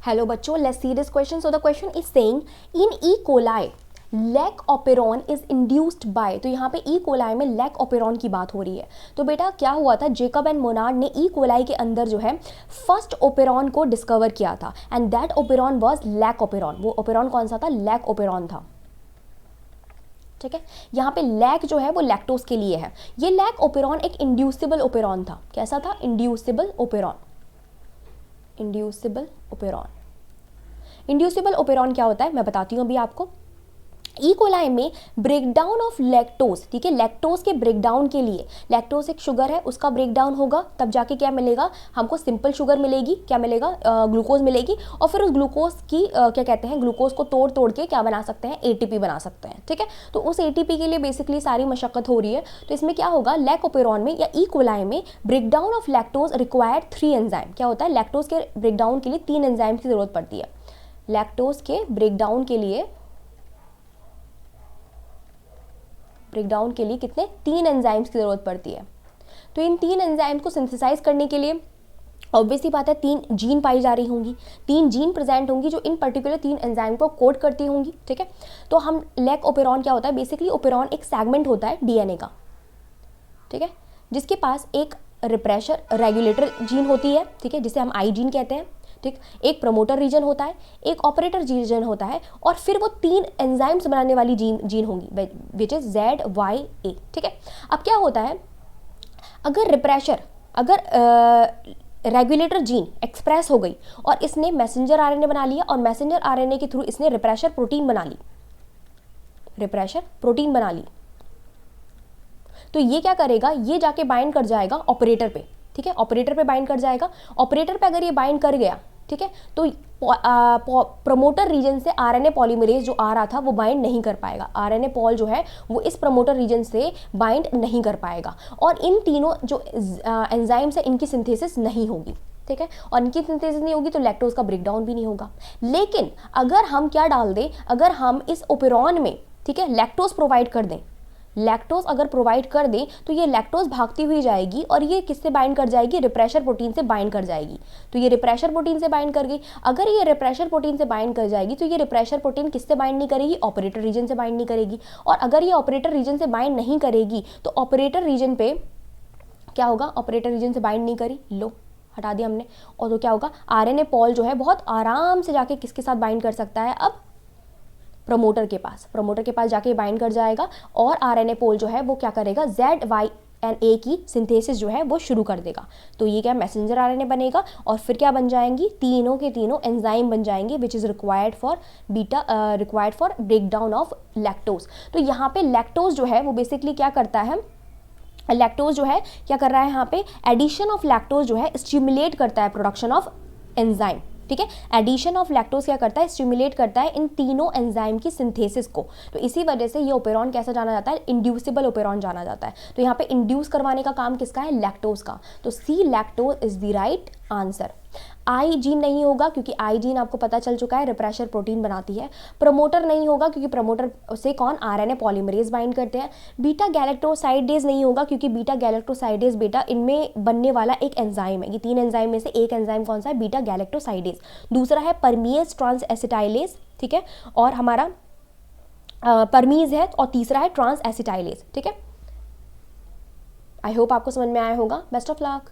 Hello बच्चों, let's see this question. So the question is saying in E. coli lac operon is induced by, तो यहाँ पे E coli में lac operon की बात हो रही है। तो बेटा क्या हुआ था, जेकब एंड मोनार्ड ने ई कोलाई के अंदर जो है फर्स्ट ओपेरॉन को डिस्कवर किया था and that operon was lac operon. वो ओपेरॉन कौन सा था? लैक ओपेरॉन था। ठीक है, यहाँ पे लैक जो है वो लैक्टोज के लिए है। ये लैक ओपेरॉन एक इंड्यूसिबल ओपेरॉन था। कैसा था? Inducible operon. Inducible operon. Inducible operon क्या होता है मैं बताती हूँ अभी आपको। ई कोलाई में ब्रेकडाउन ऑफ लैक्टोज, ठीक है, लैक्टोज के ब्रेकडाउन के लिए, लैक्टोज एक शुगर है, उसका ब्रेकडाउन होगा तब जाके क्या मिलेगा हमको? सिंपल शुगर मिलेगी। क्या मिलेगा? ग्लूकोज मिलेगी। और फिर उस ग्लूकोज की क्या कहते हैं, ग्लूकोज को तोड़ तोड़ के क्या बना सकते हैं? एटीपी बना सकते हैं। ठीक है, तो उस एटीपी के लिए बेसिकली सारी मशक्कत हो रही है। तो इसमें क्या होगा, लैक ओपेरॉन में या ई कोलाई में breakdown of lactose required 3 enzyme. क्या होता है? लैक्टोज के ब्रेकडाउन के लिए 3 एंजाइम की जरूरत पड़ती है। लैक्टोज के ब्रेकडाउन के लिए कितने? 3 एंजाइम्स की जरूरत पड़ती है। तो इन 3 एंजाइम्स को सिंथेसाइज करने के लिए ऑब्वियसली बात है 3 जीन पाई जा रही होंगी, 3 जीन प्रेजेंट होंगी जो इन पर्टिकुलर 3 एंजाइम को कोड करती होंगी। ठीक है, तो हम लैक ओपेरॉन क्या होता है? बेसिकली ओपेरॉन एक सेगमेंट होता है डीएनए का, ठीक है, जिसके पास एक रिप्रेशर रेगुलेटर जीन होती है, ठीक है, जिसे हम आई जीन कहते हैं। ठीक, एक प्रमोटर रीजन होता है, एक ऑपरेटर रीजन होता है, और फिर वो 3 एंजाइम्स बनाने वाली जीन होंगी विच इज ZYA। ठीक है, अब क्या होता है, अगर रेगुलेटर जीन एक्सप्रेस हो गई और इसने मैसेंजर आरएनए बना लिया और मैसेंजर आरएनए के थ्रू इसने रिप्रेशर प्रोटीन बना ली, तो ये क्या करेगा, ये जाके बाइंड कर जाएगा ऑपरेटर पे। ठीक है, ऑपरेटर पे बाइंड कर जाएगा। ऑपरेटर पे अगर ये बाइंड कर गया, ठीक है, तो प्रमोटर रीजन से आरएनए पॉलीमरेज जो आ रहा था वो बाइंड नहीं कर पाएगा। आरएनए पॉल जो है वो इस प्रमोटर रीजन से बाइंड नहीं कर पाएगा और इन तीनों जो एंजाइम्स है इनकी सिंथेसिस नहीं होगी। ठीक है, और इनकी सिंथेसिस नहीं होगी तो लैक्टोज का ब्रेकडाउन भी नहीं होगा। लेकिन अगर हम क्या डाल दें, अगर हम इस ओपेरॉन में, ठीक है, लैक्टोज प्रोवाइड कर दें, लैक्टोज अगर प्रोवाइड कर दें तो ये लैक्टोज भागती हुई जाएगी और ये किससे बाइंड कर जाएगी? रिप्रेशर प्रोटीन से बाइंड कर जाएगी। तो ये रिप्रेशर प्रोटीन से बाइंड कर गई। अगर ये रिप्रेशर प्रोटीन से बाइंड कर जाएगी तो ये रिप्रेशर प्रोटीन किससे बाइंड नहीं करेगी? ऑपरेटर रीजन से बाइंड नहीं करेगी। और अगर ये ऑपरेटर रीजन से बाइंड नहीं करेगी तो ऑपरेटर रीजन पे क्या होगा? ऑपरेटर रीजन से बाइंड नहीं करी, लो हटा दिया हमने, और तो क्या होगा, आरएनए पॉल जो है बहुत आराम से जाके किसके साथ बाइंड कर सकता है? अब प्रमोटर के पास जाके बाइंड कर जाएगा और आरएनए पोल जो है वो क्या करेगा? ZYNA की सिंथेसिस जो है वो शुरू कर देगा। तो ये क्या? मैसेंजर आरएनए बनेगा और फिर क्या बन जाएंगी? तीनों के तीनों एंजाइम बन जाएंगे which is required for breakdown of lactose. तो यहाँ पे लैक्टोज जो है वो बेसिकली क्या करता है, लैक्टोज जो है क्या कर रहा है यहाँ पे? एडिशन ऑफ लैक्टोज जो है स्टिमुलेट करता है प्रोडक्शन ऑफ एंजाइम। ठीक है, एडिशन ऑफ लैक्टोज क्या करता है? स्टिमुलेट करता है इन तीनों एंजाइम की सिंथेसिस को। तो इसी वजह से ये ओपेरॉन कैसा जाना जाता है? इंड्यूसिबल ओपेरॉन जाना जाता है। तो यहाँ पे इंड्यूस करवाने का काम किसका है? लैक्टोज का। तो C lactose is the right answer. I gene नहीं होगा क्योंकि आई जीन आपको पता चल चुका है रिप्रेशर प्रोटीन बनाती है। प्रमोटर नहीं होगा क्योंकि प्रमोटर से कौन? आरएनए पॉलीमरेज बाइंड करते हैं। बीटा गैलेक्टोसाइडेज नहीं होगा क्योंकि बीटा गैलेक्टोसाइडेज बेटा इनमें बनने वाला एक एंजाइम है। ये 3 एंजाइम में से एक एंजाइम कौन सा है? Beta galactosidase. दूसरा है परमीज ट्रांस एसिटाइलेज, ठीक है, और हमारा परमीज है, और तीसरा है ट्रांस एसिटाइलेज। ठीक है, आई होप आपको समझ में आया होगा। Best of luck.